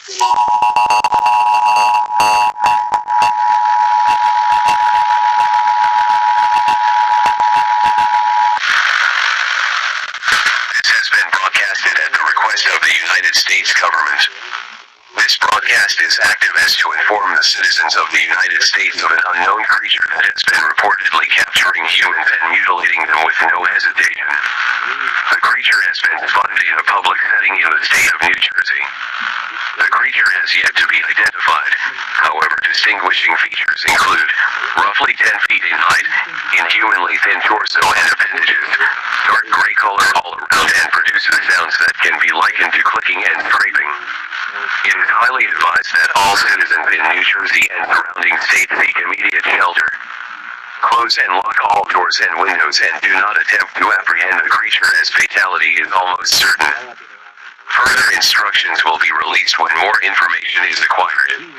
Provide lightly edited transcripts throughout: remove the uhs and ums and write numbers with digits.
Has been broadcasted at the request of the United States government. This broadcast is active as to inform the citizens of the United States of an unknown creature that has been reportedly capturing humans and mutilating them with no hesitation. The creature has been spotted in a public setting in the state of New Jersey. The creature has yet to be identified. However, distinguishing features include roughly 10 feet in height, inhumanly thin torso and appendages, dark gray color all around, and produces sounds that can be likened to clicking and scraping. It is highly advised that all citizens in New Jersey and surrounding states seek immediate shelter. Close and lock all doors and windows and do not attempt to apprehend the creature, as fatality is almost certain. Further instructions will be released when more information is acquired.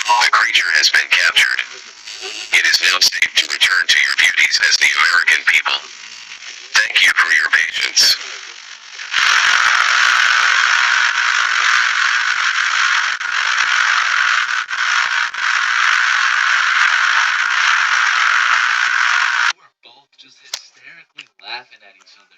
The creature has been captured. It is now safe to return to your beauties as the American people. Thank you for your patience. We're both just hysterically laughing at each other.